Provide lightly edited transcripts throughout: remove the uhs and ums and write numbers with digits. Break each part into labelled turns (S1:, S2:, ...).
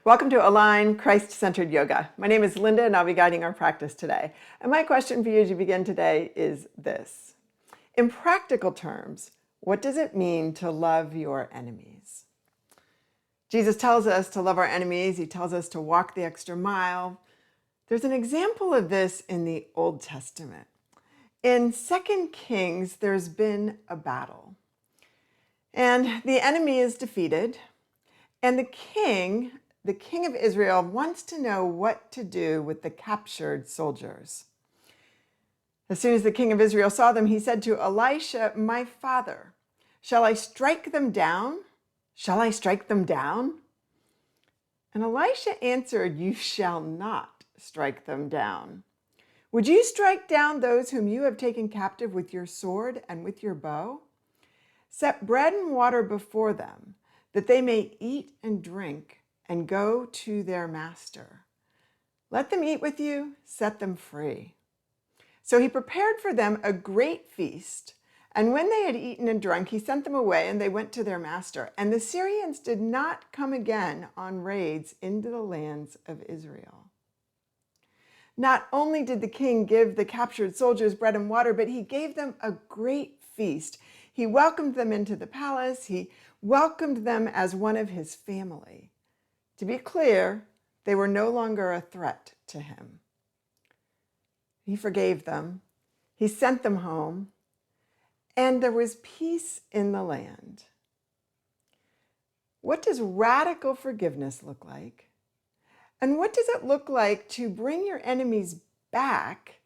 S1: Welcome to Align Christ-Centered Yoga. My name is Linda and I'll be guiding our practice today. And my question for you as you begin today is this. In practical terms, what does it mean to love your enemies? Jesus tells us to love our enemies. He tells us to walk the extra mile. There's an example of this in the Old Testament. In 2 Kings, there's been a battle. And the enemy is defeated. And the king of Israel, wants to know what to do with the captured soldiers. As soon as the king of Israel saw them, he said to Elisha, "My father, shall I strike them down? Shall I strike them down?" And Elisha answered, "You shall not strike them down. Would you strike down those whom you have taken captive with your sword and with your bow? Set bread and water before them, that they may eat and drink and go to their master. Let them eat with you, set them free." So he prepared for them a great feast, and when they had eaten and drunk, he sent them away, and they went to their master. And the Syrians did not come again on raids into the lands of Israel. Not only did the king give the captured soldiers bread and water, but he gave them a great feast. He welcomed them into the palace. He welcomed them as one of his family. To be clear, they were no longer a threat to him. He forgave them. He sent them home. And there was peace in the land. What does radical forgiveness look like? And what does it look like to bring your enemies back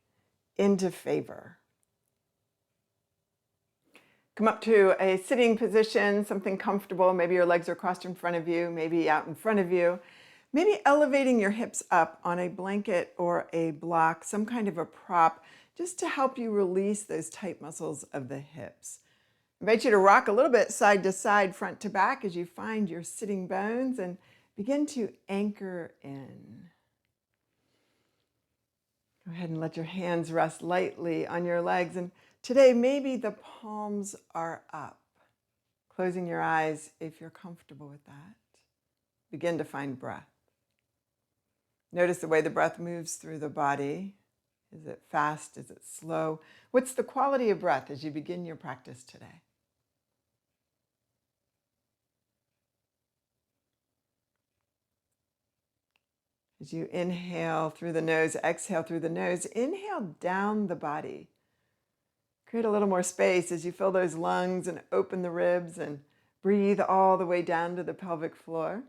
S1: into favor? Come up to a sitting position, something comfortable. Maybe your legs are crossed in front of you, maybe out in front of you. Maybe elevating your hips up on a blanket or a block, some kind of a prop, just to help you release those tight muscles of the hips. I invite you to rock a little bit side to side, front to back as you find your sitting bones and begin to anchor in. Go ahead and let your hands rest lightly on your legs. And today, maybe the palms are up. Closing your eyes if you're comfortable with that. Begin to find breath. Notice the way the breath moves through the body. Is it fast? Is it slow? What's the quality of breath as you begin your practice today? As you inhale through the nose, exhale through the nose, inhale down the body. Create a little more space as you fill those lungs and open the ribs and breathe all the way down to the pelvic floor.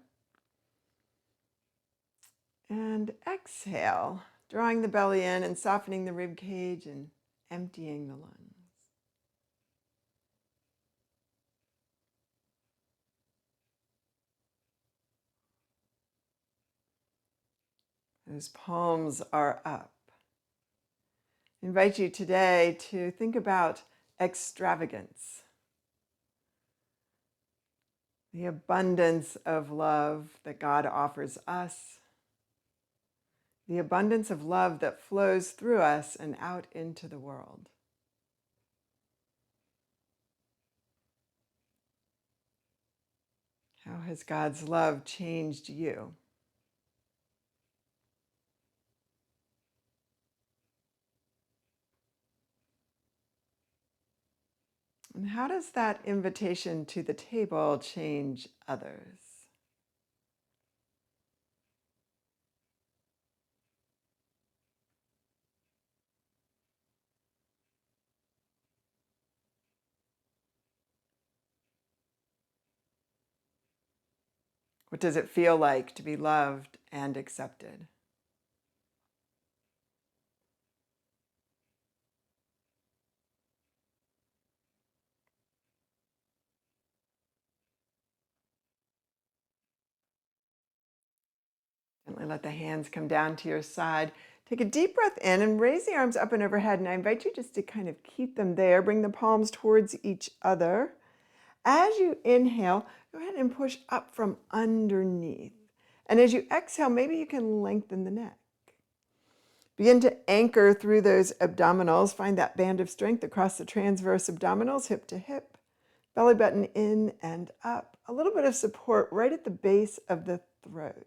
S1: And exhale, drawing the belly in and softening the rib cage and emptying the lungs. Those palms are up. I invite you today to think about extravagance. The abundance of love that God offers us. The abundance of love that flows through us and out into the world. How has God's love changed you? And how does that invitation to the table change others? What does it feel like to be loved and accepted? Gently let the hands come down to your side. Take a deep breath in and raise the arms up and overhead. And I invite you just to kind of keep them there. Bring the palms towards each other. As you inhale, go ahead and push up from underneath. And as you exhale, maybe you can lengthen the neck. Begin to anchor through those abdominals. Find that band of strength across the transverse abdominals, hip to hip, belly button in and up. A little bit of support right at the base of the throat.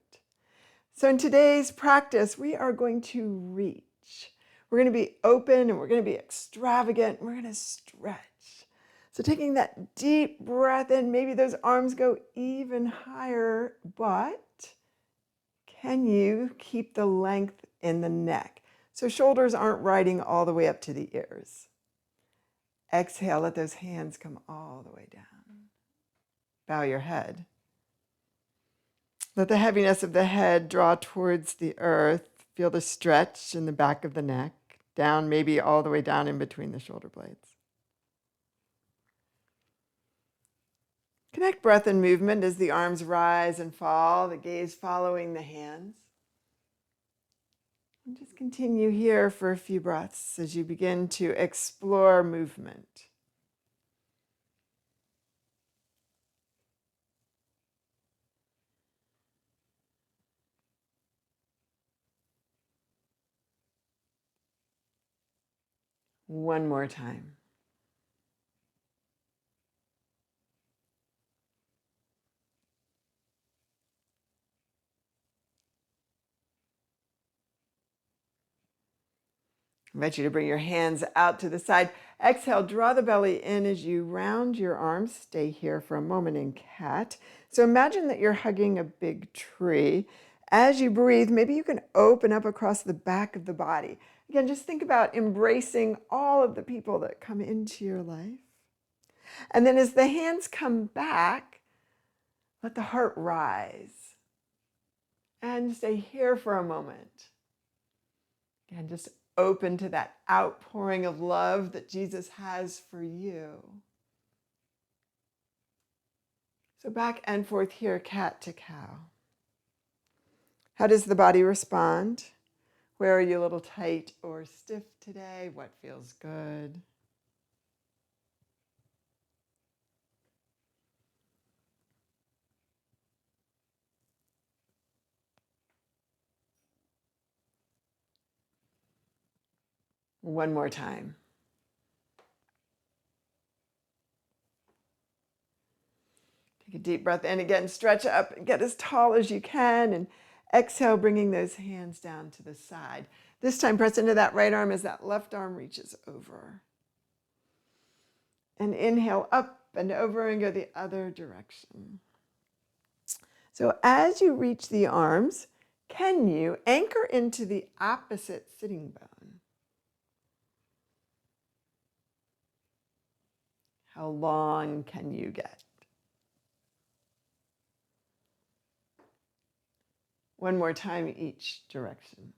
S1: So in today's practice, we are going to reach. We're going to be open and we're going to be extravagant. And we're going to stretch. So taking that deep breath in, maybe those arms go even higher, but can you keep the length in the neck? So shoulders aren't riding all the way up to the ears. Exhale, let those hands come all the way down. Bow your head. Let the heaviness of the head draw towards the earth. Feel the stretch in the back of the neck, down maybe all the way down in between the shoulder blades. Connect breath and movement as the arms rise and fall, the gaze following the hands. And just continue here for a few breaths as you begin to explore movement. One more time. I invite you to bring your hands out to the side. Exhale, draw the belly in as you round your arms. Stay here for a moment in cat. So imagine that you're hugging a big tree. As you breathe, maybe you can open up across the back of the body. Again, just think about embracing all of the people that come into your life. And then as the hands come back, let the heart rise. And stay here for a moment. Again, just open to that outpouring of love that Jesus has for you. So back and forth here, cat to cow. How does the body respond? Where are you a little tight or stiff today? What feels good? One more time. Take a deep breath in again, stretch up and get as tall as you can, and exhale, bringing those hands down to the side. This time, press into that right arm as that left arm reaches over. And inhale up and over and go the other direction. So as you reach the arms, can you anchor into the opposite sitting bone? How long can you get? One more time each direction.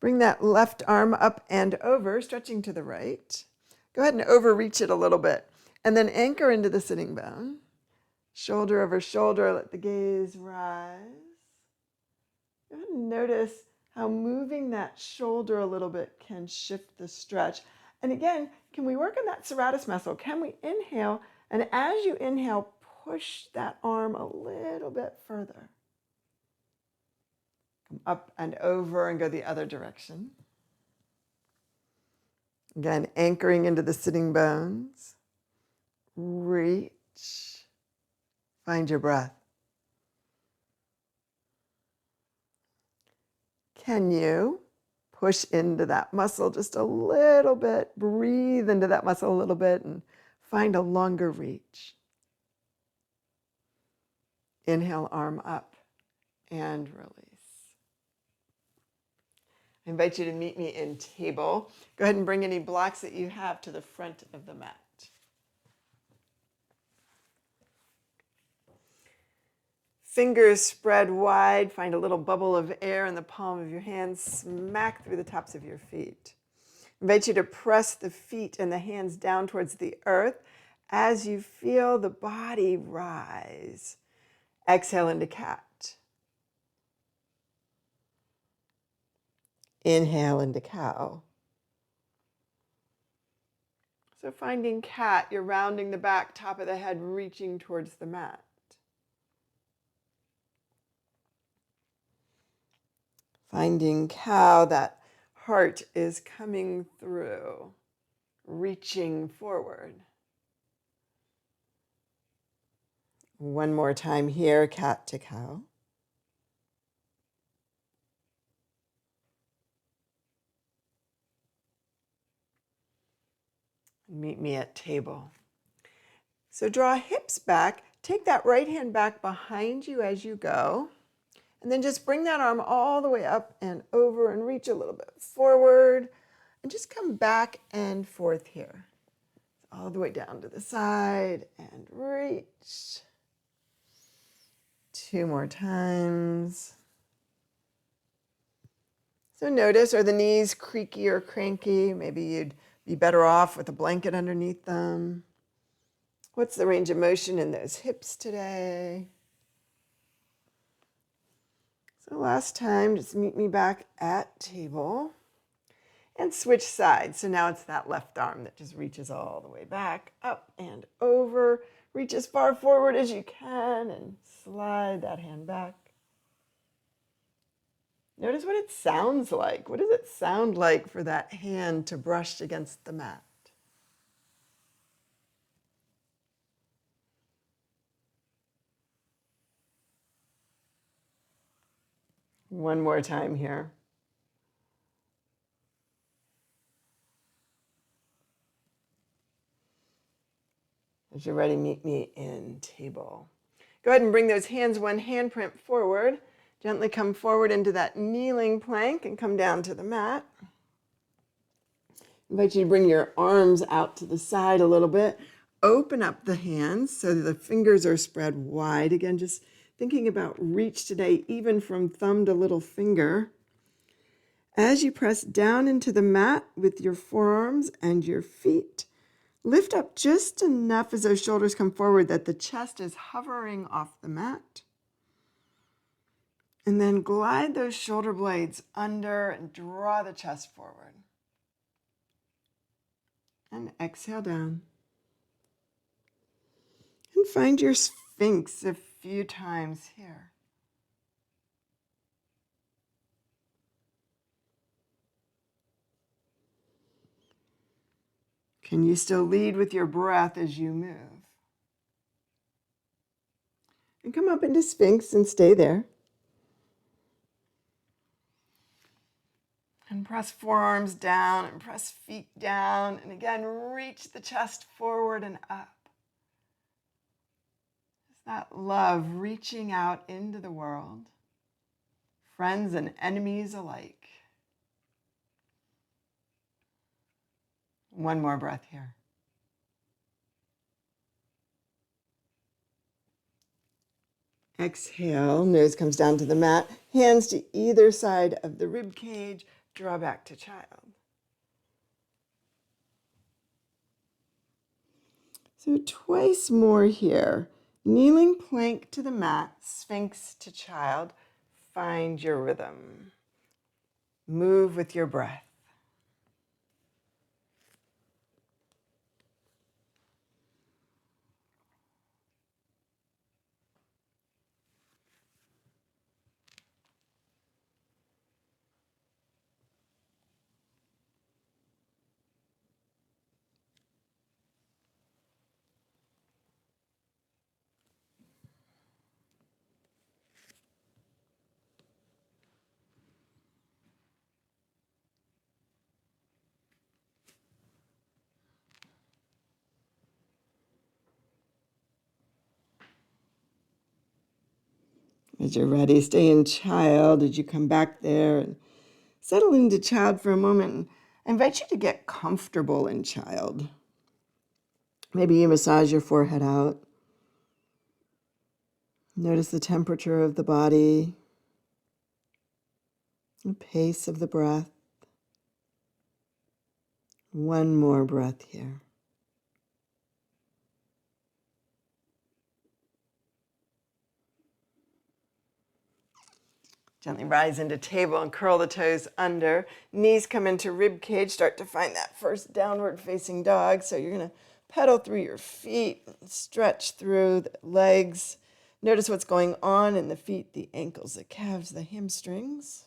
S1: Bring that left arm up and over, stretching to the right. Go ahead and overreach it a little bit. And then anchor into the sitting bone. Shoulder over shoulder, let the gaze rise. Go ahead and notice how moving that shoulder a little bit can shift the stretch. And again, can we work on that serratus muscle? Can we inhale? And as you inhale, push that arm a little bit further. Come up and over and go the other direction. Again, anchoring into the sitting bones. Reach. Find your breath. Can you push into that muscle just a little bit? Breathe into that muscle a little bit and find a longer reach. Inhale, arm up and release. I invite you to meet me in table. Go ahead and bring any blocks that you have to the front of the mat. Fingers spread wide. Find a little bubble of air in the palm of your hands. Smack through the tops of your feet. I invite you to press the feet and the hands down towards the earth as you feel the body rise. Exhale into cat. Inhale into cow. So finding cat, you're rounding the back, top of the head, reaching towards the mat. Finding cow, that heart is coming through, reaching forward. One more time here, cat to cow. Meet me at table. So draw hips back. Take that right hand back behind you as you go. And then just bring that arm all the way up and over and reach a little bit forward. And just come back and forth here. All the way down to the side and reach. 2 more times. So notice, are the knees creaky or cranky? Maybe you'd be better off with a blanket underneath them. What's the range of motion in those hips today? So last time, just meet me back at table and switch sides. So now it's that left arm that just reaches all the way back, up and over. Reach as far forward as you can and slide that hand back. Notice what it sounds like. What does it sound like for that hand to brush against the mat? One more time here. As you're ready, meet me in table. Go ahead and bring those hands one handprint forward. Gently come forward into that kneeling plank and come down to the mat. Invite you to bring your arms out to the side a little bit. Open up the hands so that the fingers are spread wide. Again, just thinking about reach today, even from thumb to little finger. As you press down into the mat with your forearms and your feet, lift up just enough as those shoulders come forward that the chest is hovering off the mat. And then glide those shoulder blades under and draw the chest forward. And exhale down. And find your sphinx a few times here. Can you still lead with your breath as you move? And come up into sphinx and stay there. And press forearms down and press feet down. And again, reach the chest forward and up. It's that love reaching out into the world, friends and enemies alike. One more breath here. Exhale, nose comes down to the mat, hands to either side of the rib cage, draw back to child. So twice more here. Kneeling plank to the mat, sphinx to child. Find your rhythm. Move with your breath. As you're ready, stay in child as you come back there and settle into child for a moment. I invite you to get comfortable in child. Maybe you massage your forehead out. Notice the temperature of the body, the pace of the breath. One more breath here. Gently rise into table and curl the toes under. Knees come into rib cage. Start to find that first downward facing dog. So you're going to pedal through your feet, stretch through the legs. Notice what's going on in the feet, the ankles, the calves, the hamstrings.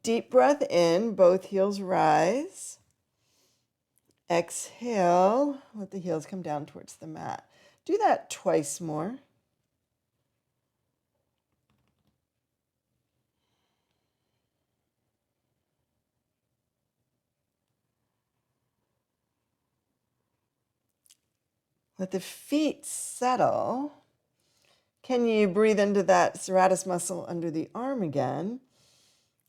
S1: Deep breath in, both heels rise. Exhale, let the heels come down towards the mat. Do that twice more. Let the feet settle. Can you breathe into that serratus muscle under the arm again?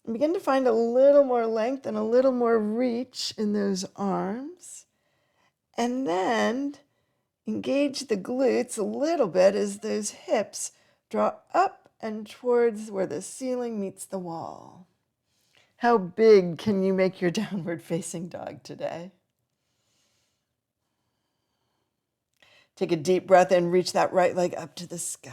S1: And begin to find a little more length and a little more reach in those arms. And then engage the glutes a little bit as those hips draw up and towards where the ceiling meets the wall. How big can you make your downward facing dog today? Take a deep breath in, reach that right leg up to the sky.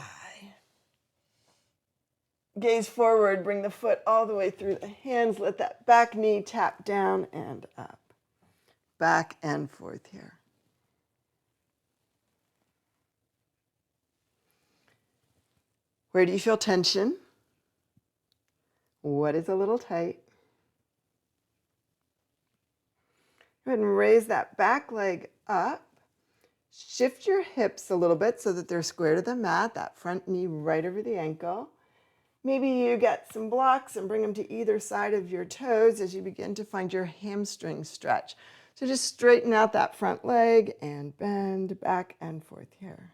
S1: Gaze forward, bring the foot all the way through the hands. Let that back knee tap down and up. Back and forth here. Where do you feel tension? What is a little tight? Go ahead and raise that back leg up. Shift your hips a little bit so that they're square to the mat, that front knee right over the ankle. Maybe you get some blocks and bring them to either side of your toes as you begin to find your hamstring stretch. So just straighten out that front leg and bend back and forth here.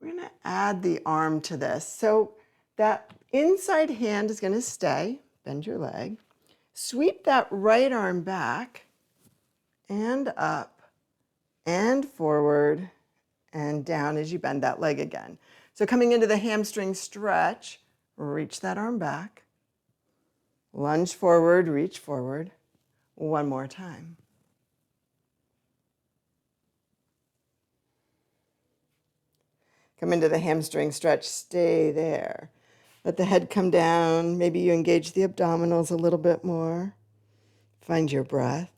S1: We're going to add the arm to this. So that inside hand is going to stay. Bend your leg. Sweep that right arm back and up and forward and down as you bend that leg again. So coming into the hamstring stretch, reach that arm back. Lunge forward, reach forward. One more time. Come into the hamstring stretch, stay there. Let the head come down. Maybe you engage the abdominals a little bit more. Find your breath.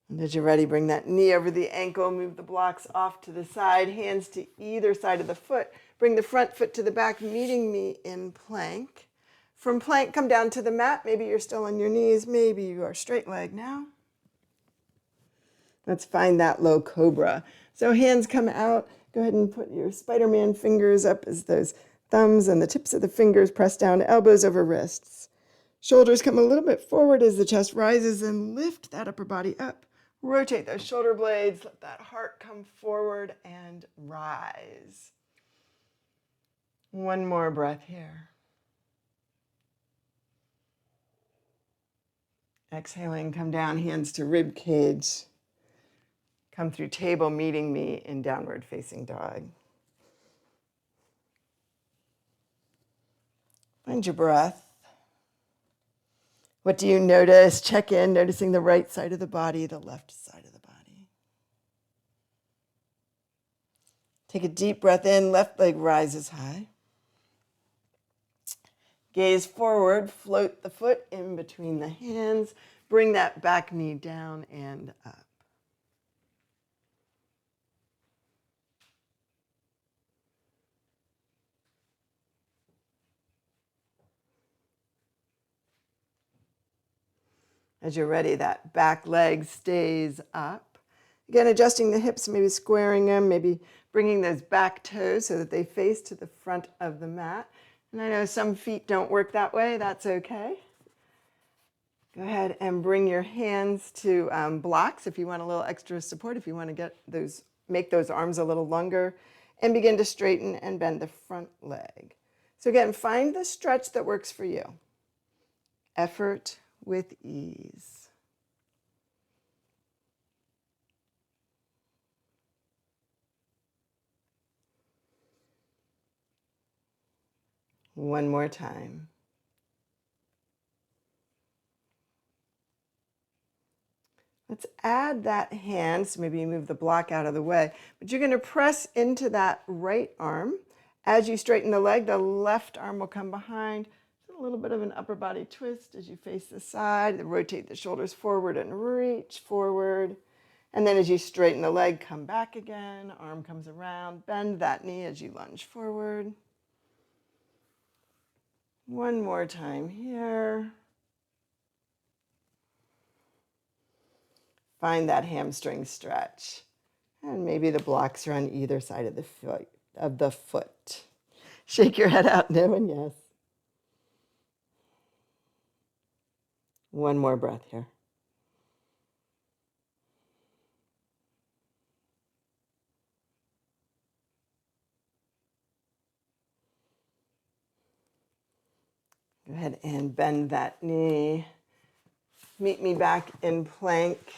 S1: And as you're ready, bring that knee over the ankle, move the blocks off to the side, hands to either side of the foot. Bring the front foot to the back, meeting me in plank. From plank, come down to the mat. Maybe you're still on your knees. Maybe you are straight leg now. Let's find that low cobra. So hands come out. Go ahead and put your Spider-Man fingers up as those thumbs and the tips of the fingers press down, elbows over wrists. Shoulders come a little bit forward as the chest rises and lift that upper body up. Rotate those shoulder blades. Let that heart come forward and rise. One more breath here. Exhaling, come down, hands to rib cage. Come through table, meeting me in downward facing dog. Find your breath. What do you notice? Check in, noticing the right side of the body, the left side of the body. Take a deep breath in, left leg rises high. Gaze forward, float the foot in between the hands. Bring that back knee down and up. As you're ready, that back leg stays up. Again, adjusting the hips, maybe squaring them, maybe bringing those back toes so that they face to the front of the mat. And I know some feet don't work that way. That's okay. Go ahead and bring your hands to blocks if you want a little extra support, if you want to make those arms a little longer, and begin to straighten and bend the front leg. So again, find the stretch that works for you. Effort with ease. One more time. Let's add that hand, so maybe you move the block out of the way, but you're going to press into that right arm. As you straighten the leg, the left arm will come behind. A little bit of an upper body twist as you face the side. Rotate the shoulders forward and reach forward. And then as you straighten the leg, come back again. Arm comes around. Bend that knee as you lunge forward. One more time here. Find that hamstring stretch. And maybe the blocks are on either side of the foot. Shake your head out, no and yes. One more breath here. Go ahead and bend that knee. Meet me back in plank.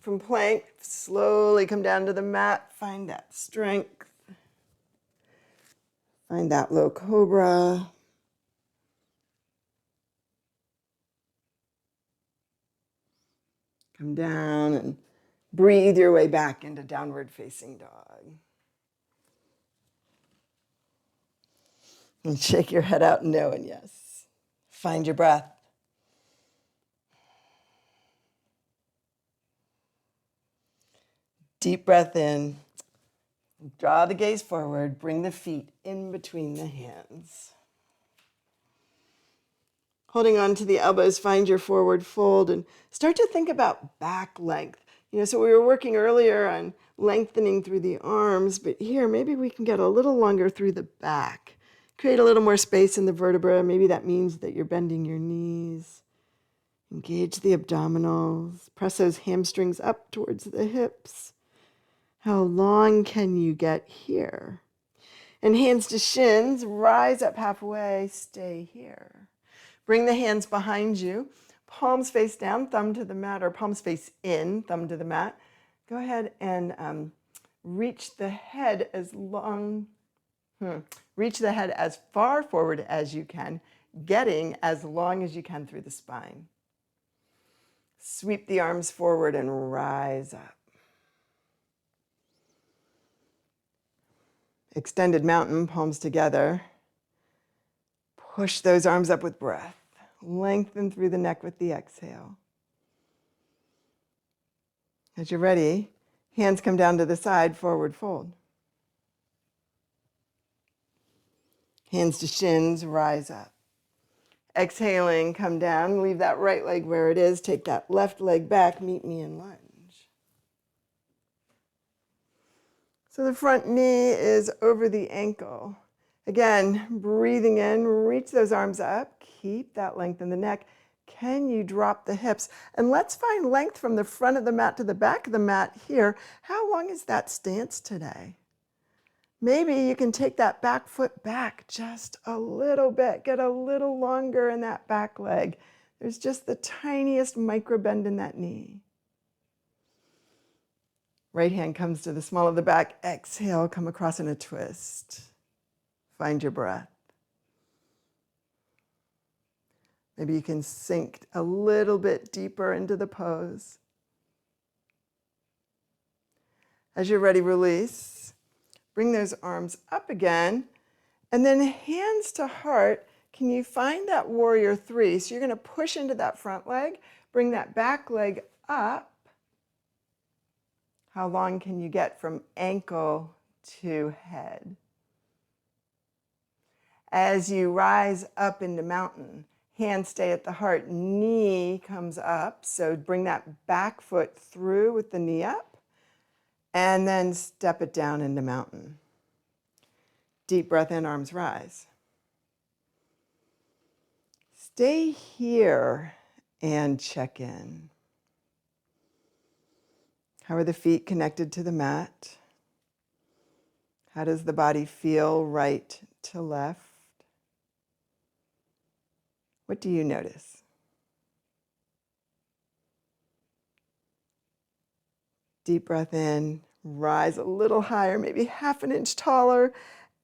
S1: From plank, slowly come down to the mat. Find that strength. Find that low cobra. Come down and breathe your way back into downward facing dog. And shake your head out, no and yes. Find your breath. Deep breath in. Draw the gaze forward. Bring the feet in between the hands. Holding on to the elbows, find your forward fold and start to think about back length. So we were working earlier on lengthening through the arms, but here maybe we can get a little longer through the back. Create a little more space in the vertebra. Maybe that means that you're bending your knees. Engage the abdominals. Press those hamstrings up towards the hips. How long can you get here? And hands to shins, rise up halfway, stay here. Bring the hands behind you, palms face down, thumb to the mat, or palms face in, thumb to the mat. Go ahead and reach the head as far forward as you can, getting as long as you can through the spine. Sweep the arms forward and rise up. Extended mountain, palms together. Push those arms up with breath. Lengthen through the neck with the exhale. As you're ready, hands come down to the side, forward fold. Hands to shins, rise up. Exhaling, come down, leave that right leg where it is. Take that left leg back, meet me in lunge. So the front knee is over the ankle. Again, breathing in, reach those arms up. Keep that length in the neck. Can you drop the hips? And let's find length from the front of the mat to the back of the mat here. How long is that stance today? Maybe you can take that back foot back just a little bit. Get a little longer in that back leg. There's just the tiniest micro bend in that knee. Right hand comes to the small of the back. Exhale, come across in a twist. Find your breath. Maybe you can sink a little bit deeper into the pose. As you're ready, release. Bring those arms up again. And then hands to heart. Can you find that warrior three? So you're going to push into that front leg. Bring that back leg up. How long can you get from ankle to head? As you rise up into mountain, hands stay at the heart, knee comes up. So bring that back foot through with the knee up, and then step it down into mountain. Deep breath in, arms rise. Stay here and check in. How are the feet connected to the mat? How does the body feel right to left? What do you notice? Deep breath in, rise a little higher, maybe half an inch taller.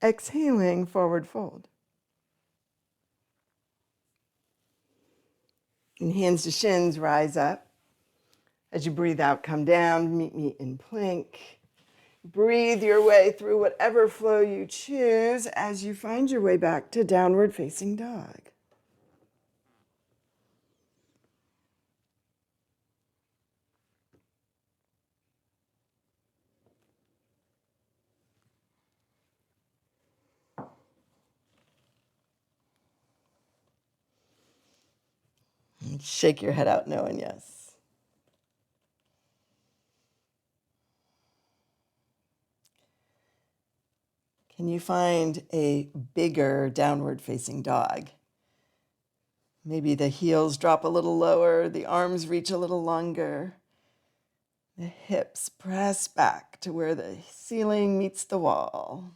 S1: Exhaling, forward fold. And hands to shins, rise up. As you breathe out, come down, meet me in plank. Breathe your way through whatever flow you choose as you find your way back to downward facing dog. And shake your head out knowing yes. Can you find a bigger downward facing dog? Maybe the heels drop a little lower, the arms reach a little longer. The hips press back to where the ceiling meets the wall.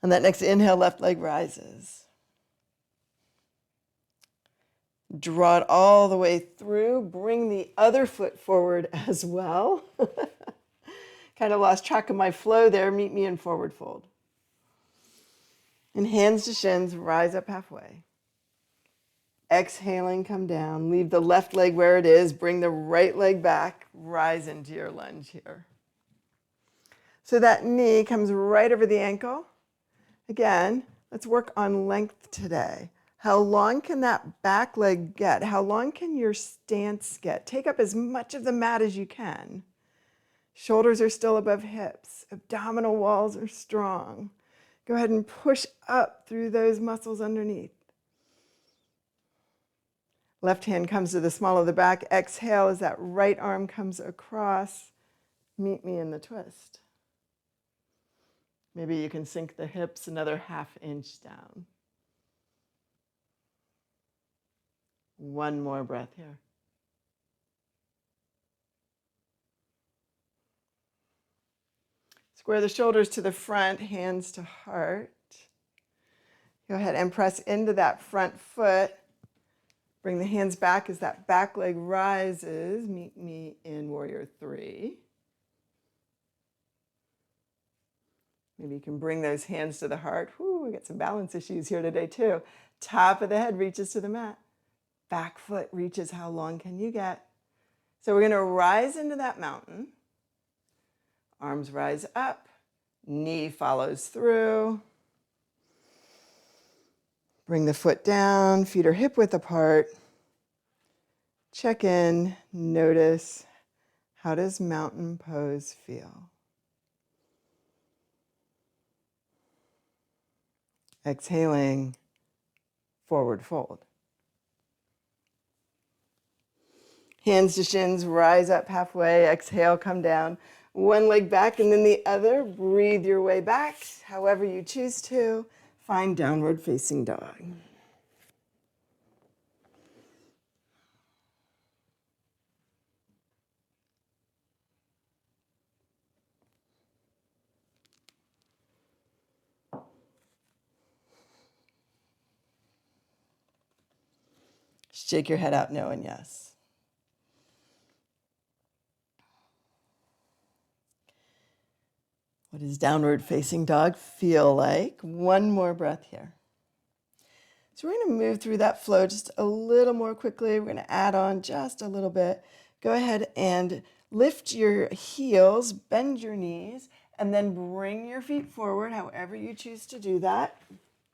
S1: On that next inhale, left leg rises. Draw it all the way through. Bring the other foot forward as well. Kind of lost track of my flow there. Meet me in forward fold. And hands to shins, rise up halfway. Exhaling, come down. Leave the left leg where it is. Bring the right leg back. Rise into your lunge here. So that knee comes right over the ankle. Again, let's work on length today. How long can that back leg get? How long can your stance get? Take up as much of the mat as you can. Shoulders are still above hips. Abdominal walls are strong. Go ahead and push up through those muscles underneath. Left hand comes to the small of the back. Exhale as that right arm comes across. Meet me in the twist. Maybe you can sink the hips another half inch down. One more breath here. Square the shoulders to the front, hands to heart. Go ahead and press into that front foot. Bring the hands back as that back leg rises. Meet me in warrior three. Maybe you can bring those hands to the heart. Whoo, we got some balance issues here today too. Top of the head reaches to the mat. Back foot reaches. How long can you get? So we're going to rise into that mountain. Arms rise up. Knee follows through. Bring the foot down. Feet are hip width apart. Check in. Notice, how does mountain pose feel? Exhaling, forward fold. Hands to shins, rise up halfway. Exhale, come down. One leg back and then the other. Breathe your way back, however you choose to. Find downward facing dog. Shake your head out knowing yes. What does downward facing dog feel like? One more breath here. So we're going to move through that flow just a little more quickly. We're going to add on just a little bit. Go ahead and lift your heels, bend your knees, and then bring your feet forward, however you choose to do that.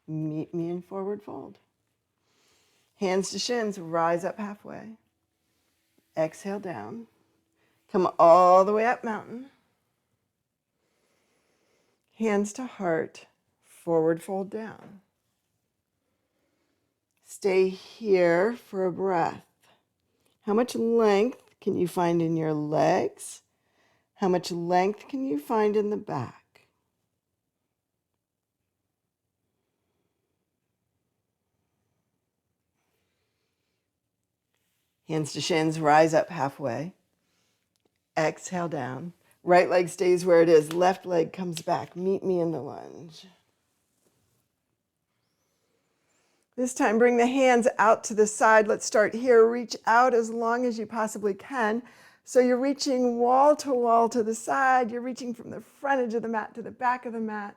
S1: Meet me in forward fold. Hands to shins, rise up halfway. Exhale down. Come all the way up mountain. Hands to heart, forward fold down. Stay here for a breath. How much length can you find in your legs? How much length can you find in the back? Hands to shins, rise up halfway. Exhale down. Right leg stays where it is. Left leg comes back. Meet me in the lunge. This time, bring the hands out to the side. Let's start here. Reach out as long as you possibly can. So you're reaching wall to the side. You're reaching from the front edge of the mat to the back of the mat.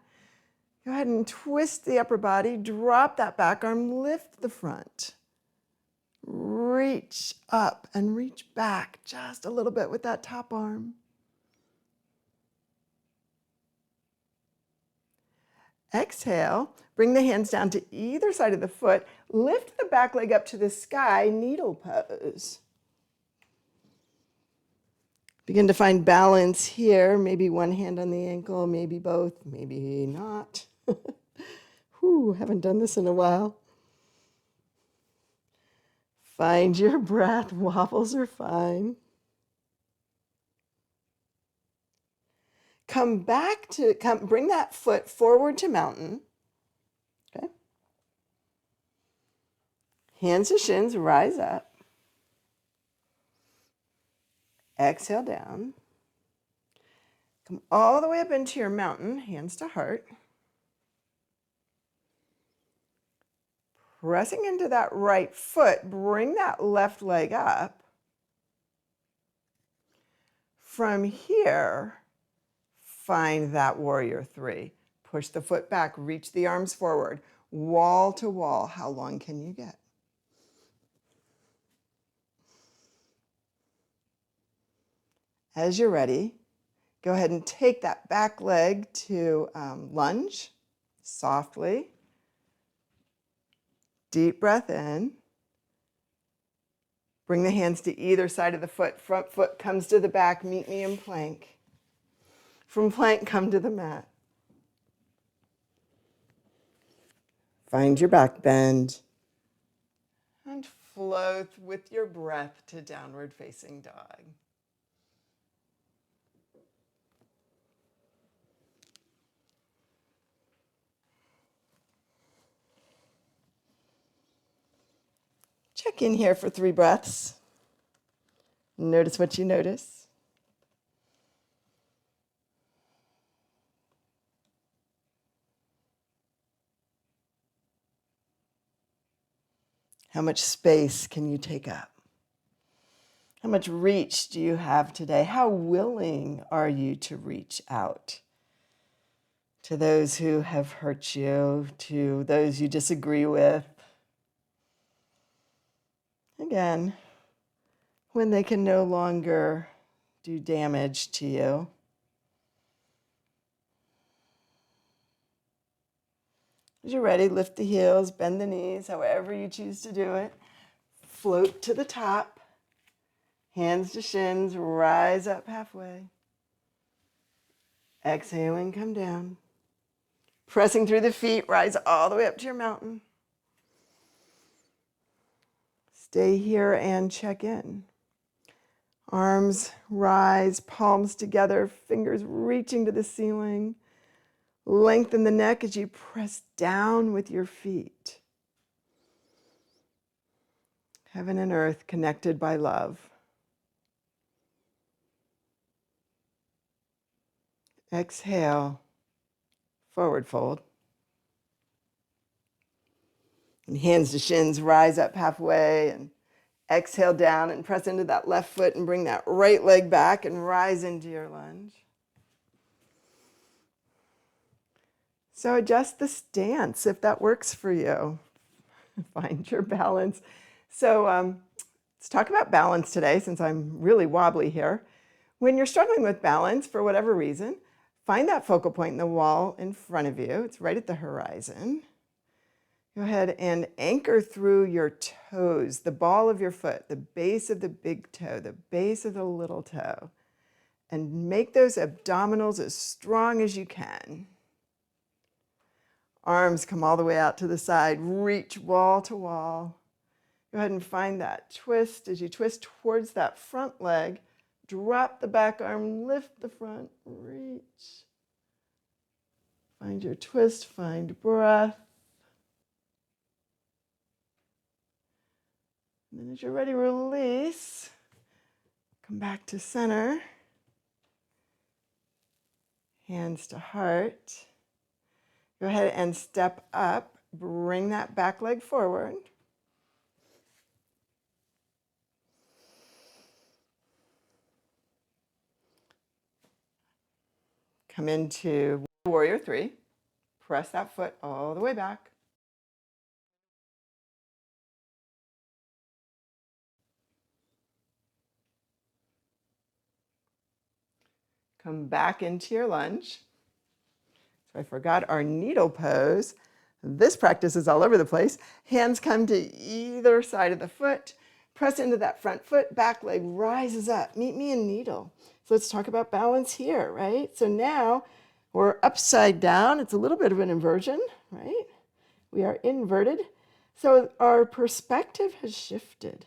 S1: Go ahead and twist the upper body. Drop that back arm. Lift the front. Reach up and reach back just a little bit with that top arm. Exhale, bring the hands down to either side of the foot. Lift the back leg up to the sky, needle pose. Begin to find balance here. Maybe one hand on the ankle, maybe both, maybe not. Whew, haven't done this in a while. Find your breath. Wobbles are fine. Bring that foot forward to mountain. Okay. Hands to shins, rise up. Exhale down. Come all the way up into your mountain, hands to heart. Pressing into that right foot, bring that left leg up. From here, find that warrior three. Push the foot back, reach the arms forward. Wall to wall, how long can you get? As you're ready, go ahead and take that back leg to lunge softly. Deep breath in. Bring the hands to either side of the foot. Front foot comes to the back. Meet me in plank. From plank, come to the mat. Find your back bend. And flow with your breath to downward facing dog. Check in here for 3 breaths. Notice what you notice. How much space can you take up? How much reach do you have today? How willing are you to reach out to those who have hurt you, to those you disagree with? Again, when they can no longer do damage to you. As you're ready, lift the heels, bend the knees, however you choose to do it. Float to the top. Hands to shins, rise up halfway. Exhaling, come down. Pressing through the feet, rise all the way up to your mountain. Stay here and check in. Arms rise, palms together, fingers reaching to the ceiling. Lengthen the neck as you press down with your feet. Heaven and earth connected by love. Exhale, forward fold. And hands to shins, rise up halfway and exhale down and press into that left foot and bring that right leg back and rise into your lunge. So adjust the stance if that works for you. Find your balance. So let's talk about balance today since I'm really wobbly here. When you're struggling with balance for whatever reason, find that focal point in the wall in front of you. It's right at the horizon. Go ahead and anchor through your toes, the ball of your foot, the base of the big toe, the base of the little toe, and make those abdominals as strong as you can. Arms come all the way out to the side, reach wall to wall. Go ahead and find that twist. As you twist towards that front leg, drop the back arm, lift the front, reach. Find your twist, find breath. And then as you're ready, release. Come back to center. Hands to heart. Go ahead and step up. Bring that back leg forward. Come into warrior three. Press that foot all the way back. Come back into your lunge. So I forgot our needle pose. This practice is all over the place. Hands come to either side of the foot. Press into that front foot, back leg rises up. Meet me in needle. So let's talk about balance here, right? So now we're upside down. It's a little bit of an inversion, right? We are inverted. So our perspective has shifted.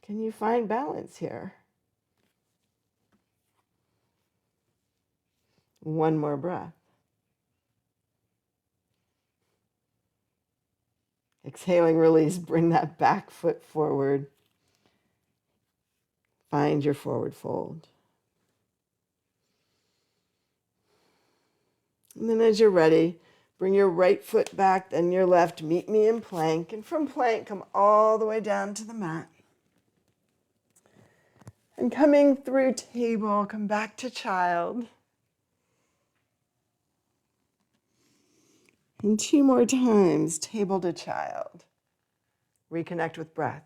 S1: Can you find balance here? One more breath. Exhaling, release, bring that back foot forward. Find your forward fold. And then as you're ready, bring your right foot back, then your left. Meet me in plank. And from plank, come all the way down to the mat. And coming through table, come back to child. And 2 more times, table to child. Reconnect with breath.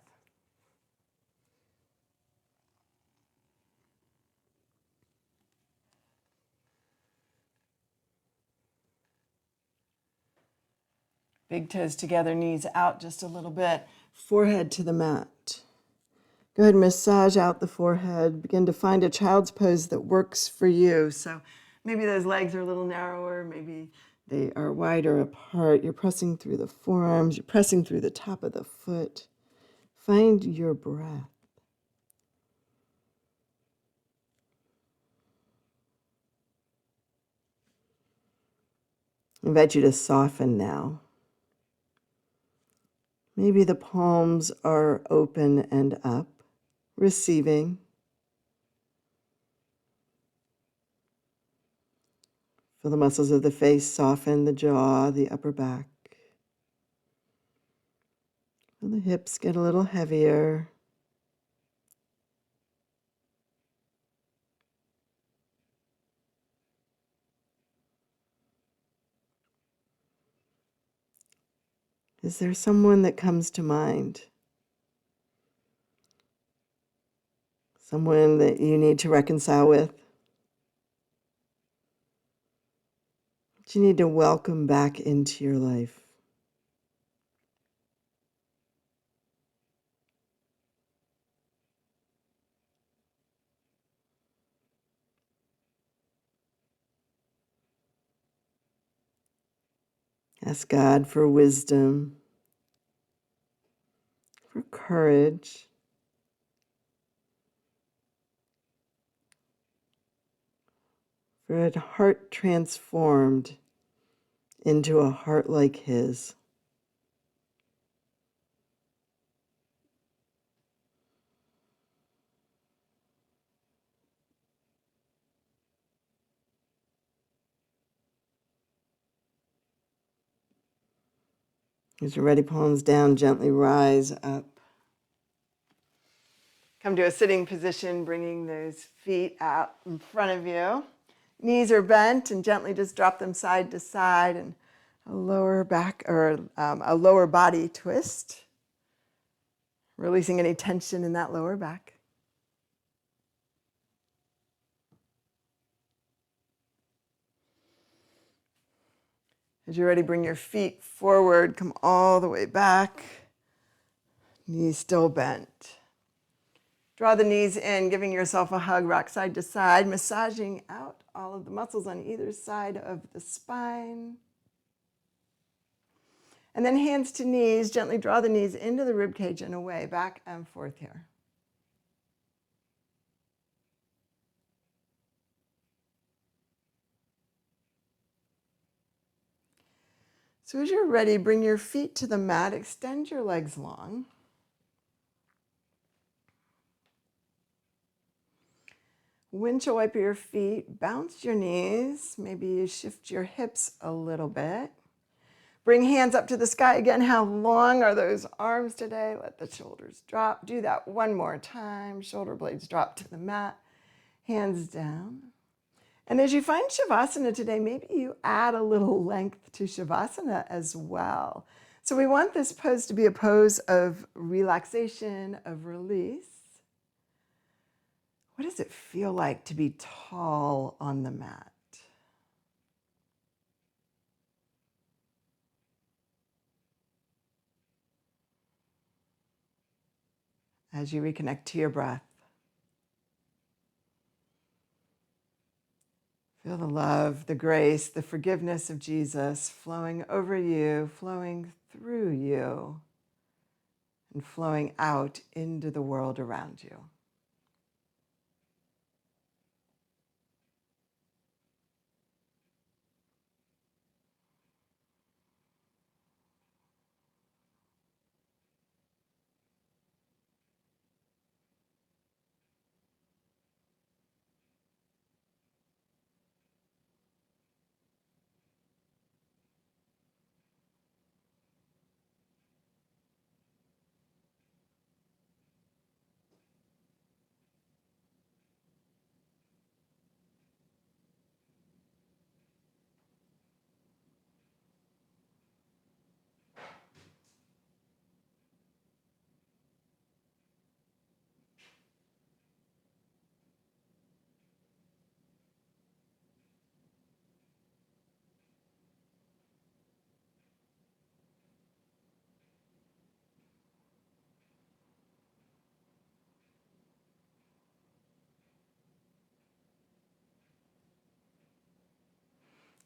S1: Big toes together, knees out just a little bit. Forehead to the mat. Go ahead and massage out the forehead. Begin to find a child's pose that works for you. So maybe those legs are a little narrower. Maybe they are wider apart. You're pressing through the forearms. You're pressing through the top of the foot. Find your breath. I invite you to soften now. Maybe the palms are open and up, receiving. Feel the muscles of the face soften, the jaw, the upper back. Feel the hips get a little heavier. Is there someone that comes to mind? Someone that you need to reconcile with? That you need to welcome back into your life? Ask God for wisdom, for courage, for a heart transformed into a heart like His. As you're ready, palms down, gently rise up. Come to a sitting position, bringing those feet out in front of you. Knees are bent, and gently just drop them side to side, and a lower back or a lower body twist, releasing any tension in that lower back. As you're ready, bring your feet forward, come all the way back, knees still bent. Draw the knees in, giving yourself a hug, rock side to side, massaging out all of the muscles on either side of the spine. And then hands to knees, gently draw the knees into the rib cage and away, back and forth here. So as you're ready, bring your feet to the mat, extend your legs long. Windshield wiper your feet, bounce your knees, maybe you shift your hips a little bit. Bring hands up to the sky again. How long are those arms today? Let the shoulders drop. Do that one more time. Shoulder blades drop to the mat, hands down. And as you find Shavasana today, maybe you add a little length to Shavasana as well. So we want this pose to be a pose of relaxation, of release. What does it feel like to be tall on the mat? as you reconnect to your breath. Feel the love, the grace, the forgiveness of Jesus flowing over you, flowing through you, and flowing out into the world around you.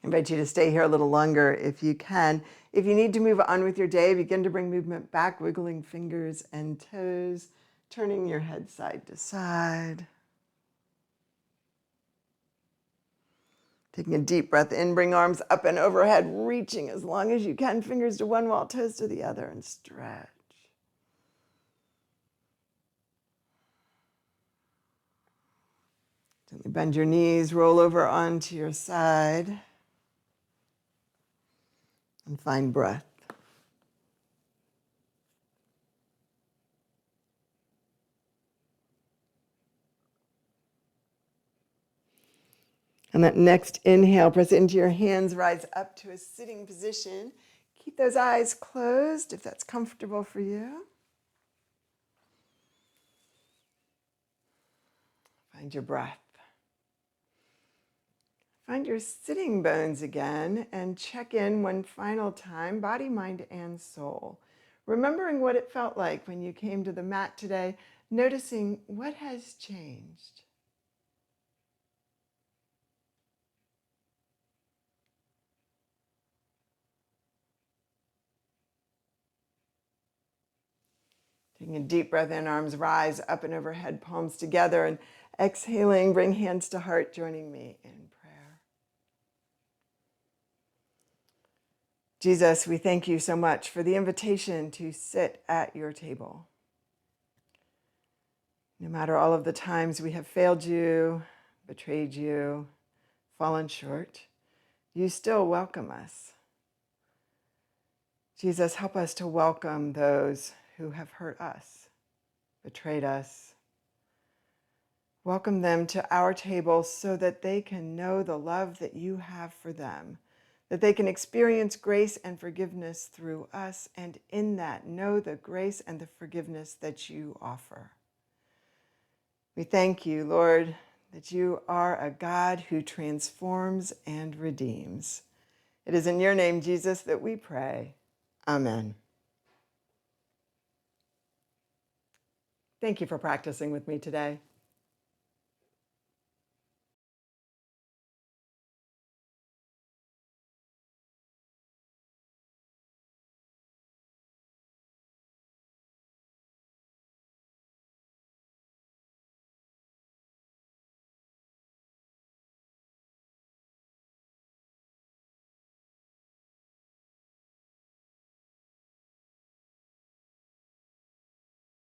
S1: I invite you to stay here a little longer if you can. If you need to move on with your day, begin to bring movement back, wiggling fingers and toes, turning your head side to side. Taking a deep breath in, bring arms up and overhead, reaching as long as you can, fingers to one wall, toes to the other, and stretch. Gently bend your knees, roll over onto your side, and find breath. On that next inhale, press into your hands, rise up to a sitting position. Keep those eyes closed if that's comfortable for you. Find your breath. Find your sitting bones again and check in one final time, body, mind, and soul. Remembering what it felt like when you came to the mat today, noticing what has changed. Taking a deep breath in, arms rise up and overhead, palms together, and exhaling, bring hands to heart, joining me in prayer. Jesus, we thank you so much for the invitation to sit at your table. No matter all of the times we have failed you, betrayed you, fallen short, you still welcome us. Jesus, help us to welcome those who have hurt us, betrayed us. Welcome them to our table so that they can know the love that you have for them, that they can experience grace and forgiveness through us, and in that know the grace and the forgiveness that you offer. We thank you, Lord, that you are a God who transforms and redeems. It is in your name, Jesus, that we pray. Amen. Thank you for practicing with me today.